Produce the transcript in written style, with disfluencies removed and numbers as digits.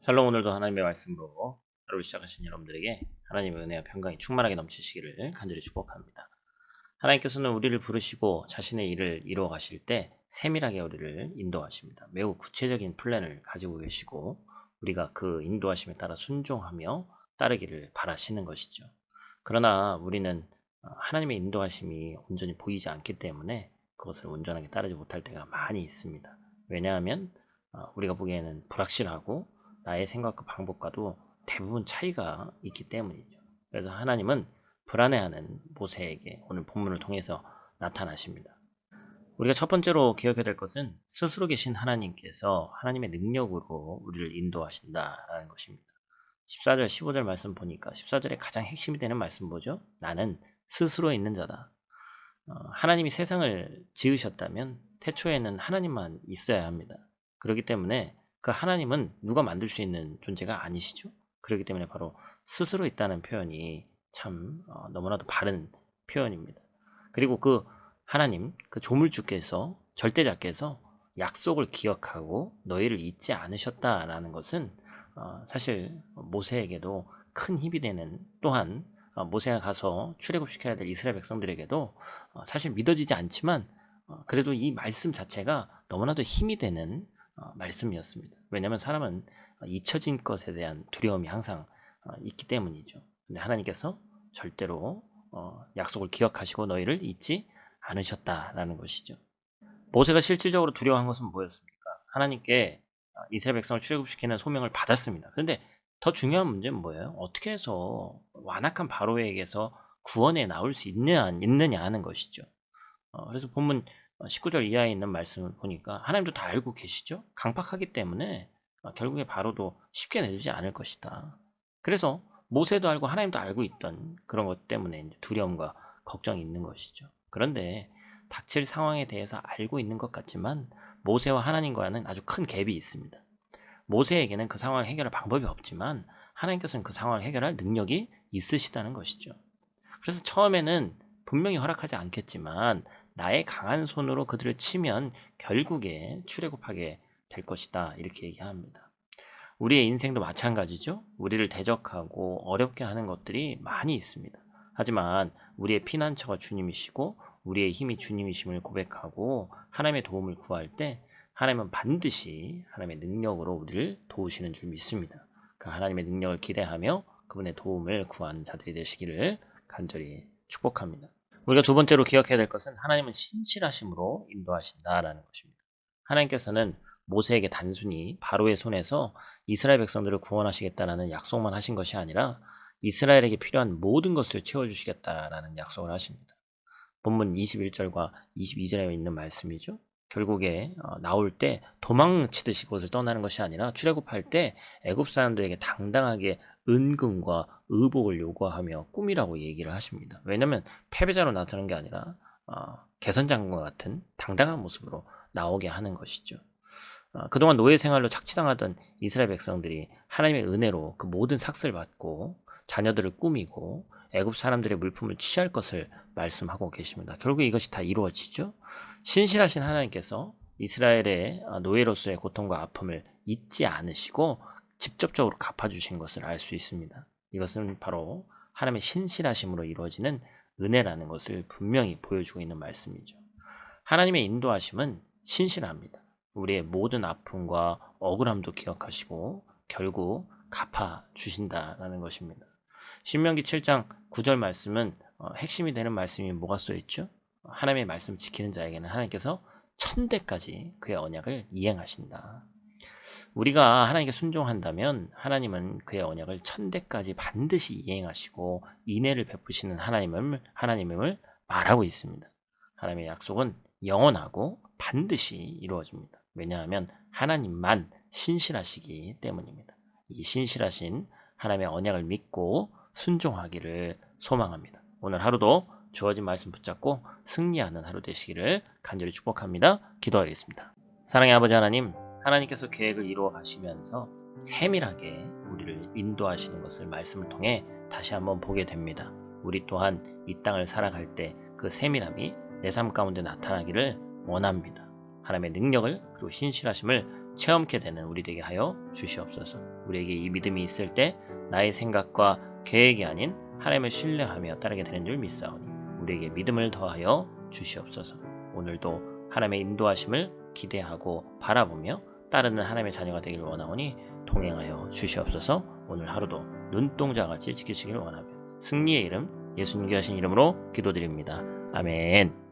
샬롬. 오늘도 하나님의 말씀으로 하루를 시작하신 여러분들에게 하나님의 은혜와 평강이 충만하게 넘치시기를 간절히 축복합니다. 하나님께서는 우리를 부르시고 자신의 일을 이루어 가실 때 세밀하게 우리를 인도하십니다. 매우 구체적인 플랜을 가지고 계시고 우리가 그 인도하심에 따라 순종하며 따르기를 바라시는 것이죠. 그러나 우리는 하나님의 인도하심이 온전히 보이지 않기 때문에 그것을 온전하게 따르지 못할 때가 많이 있습니다. 왜냐하면 우리가 보기에는 불확실하고 나의 생각과 방법과도 대부분 차이가 있기 때문이죠. 그래서 하나님은 불안해하는 모세에게 오늘 본문을 통해서 나타나십니다. 우리가 첫 번째로 기억해야 될 것은 스스로 계신 하나님께서 하나님의 능력으로 우리를 인도하신다라는 것입니다. 14절, 15절 말씀 보니까 14절에 가장 핵심이 되는 말씀 뭐죠? 나는 스스로 있는 자다. 하나님이 세상을 지으셨다면 태초에는 하나님만 있어야 합니다. 그렇기 때문에 그 하나님은 누가 만들 수 있는 존재가 아니시죠. 그렇기 때문에 바로 스스로 있다는 표현이 참 너무나도 바른 표현입니다. 그리고 그 하나님, 그 조물주께서, 절대자께서 약속을 기억하고 너희를 잊지 않으셨다라는 것은 사실 모세에게도 큰 힘이 되는, 또한 모세가 가서 출애굽시켜야 될 이스라엘 백성들에게도 사실 믿어지지 않지만 그래도 이 말씀 자체가 너무나도 힘이 되는 말씀이었습니다. 왜냐하면 사람은 잊혀진 것에 대한 두려움이 항상 있기 때문이죠. 근데 하나님께서 절대로 약속을 기억하시고 너희를 잊지 않으셨다라는 것이죠. 모세가 실질적으로 두려워한 것은 뭐였습니까? 하나님께 이스라엘 백성을 출애굽시키는 소명을 받았습니다. 그런데 더 중요한 문제는 뭐예요? 어떻게 해서 완악한 바로에게서 구원에 나올 수 있느냐 하는 것이죠. 그래서 본문 19절 이하에 있는 말씀을 보니까 하나님도 다 알고 계시죠? 강팍하기 때문에 결국에 바로도 쉽게 내주지 않을 것이다. 그래서 모세도 알고 하나님도 알고 있던 그런 것 때문에 이제 두려움과 걱정이 있는 것이죠. 그런데 닥칠 상황에 대해서 알고 있는 것 같지만 모세와 하나님과는 아주 큰 갭이 있습니다. 모세에게는 그 상황을 해결할 방법이 없지만 하나님께서는 그 상황을 해결할 능력이 있으시다는 것이죠. 그래서 처음에는 분명히 허락하지 않겠지만 나의 강한 손으로 그들을 치면 결국에 출애굽하게 될 것이다, 이렇게 얘기합니다. 우리의 인생도 마찬가지죠. 우리를 대적하고 어렵게 하는 것들이 많이 있습니다. 하지만 우리의 피난처가 주님이시고 우리의 힘이 주님이심을 고백하고 하나님의 도움을 구할 때 하나님은 반드시 하나님의 능력으로 우리를 도우시는 줄 믿습니다. 그 하나님의 능력을 기대하며 그분의 도움을 구하는 자들이 되시기를 간절히 축복합니다. 우리가 두 번째로 기억해야 될 것은 하나님은 신실하심으로 인도하신다라는 것입니다. 하나님께서는 모세에게 단순히 바로의 손에서 이스라엘 백성들을 구원하시겠다라는 약속만 하신 것이 아니라 이스라엘에게 필요한 모든 것을 채워주시겠다라는 약속을 하십니다. 본문 21절과 22절에 있는 말씀이죠. 결국에 나올 때 도망치듯이 그것을 떠나는 것이 아니라 출애굽할 때 애굽 사람들에게 당당하게 은금과 의복을 요구하며 꿈이라고 얘기를 하십니다. 왜냐하면 패배자로 나타나는 게 아니라 개선장군과 같은 당당한 모습으로 나오게 하는 것이죠. 그동안 노예 생활로 착취당하던 이스라엘 백성들이 하나님의 은혜로 그 모든 삭슬 받고 자녀들을 꾸미고 애굽 사람들의 물품을 취할 것을 말씀하고 계십니다. 결국 이것이 다 이루어지죠. 신실하신 하나님께서 이스라엘의 노예로서의 고통과 아픔을 잊지 않으시고 직접적으로 갚아주신 것을 알 수 있습니다. 이것은 바로 하나님의 신실하심으로 이루어지는 은혜라는 것을 분명히 보여주고 있는 말씀이죠. 하나님의 인도하심은 신실합니다. 우리의 모든 아픔과 억울함도 기억하시고 결국 갚아주신다라는 것입니다. 신명기 7장 9절 말씀은 핵심이 되는 말씀이 뭐가 써있죠? 하나님의 말씀 지키는 자에게는 하나님께서 천대까지 그의 언약을 이행하신다. 우리가 하나님께 순종한다면 하나님은 그의 언약을 천대까지 반드시 이행하시고 인애를 베푸시는 하나님임을 말하고 있습니다. 하나님의 약속은 영원하고 반드시 이루어집니다. 왜냐하면 하나님만 신실하시기 때문입니다. 이 신실하신 하나님의 언약을 믿고 순종하기를 소망합니다. 오늘 하루도 주어진 말씀 붙잡고 승리하는 하루 되시기를 간절히 축복합니다. 기도하겠습니다. 사랑의 아버지 하나님, 하나님께서 계획을 이루어 가시면서 세밀하게 우리를 인도하시는 것을 말씀을 통해 다시 한번 보게 됩니다. 우리 또한 이 땅을 살아갈 때 그 세밀함이 내 삶 가운데 나타나기를 원합니다. 하나님의 능력을 그리고 신실하심을 체험케 되는 우리 되게 하여 주시옵소서. 우리에게 이 믿음이 있을 때 나의 생각과 계획이 아닌 하나님을 신뢰하며 따르게 되는 줄 믿사오니 우리에게 믿음을 더하여 주시옵소서. 오늘도 하나님의 인도하심을 기대하고 바라보며 따르는 하나님의 자녀가 되길 원하오니 동행하여 주시옵소서. 오늘 하루도 눈동자같이 지키시길 원하며 승리의 이름 예수님께 하신 이름으로 기도드립니다. 아멘.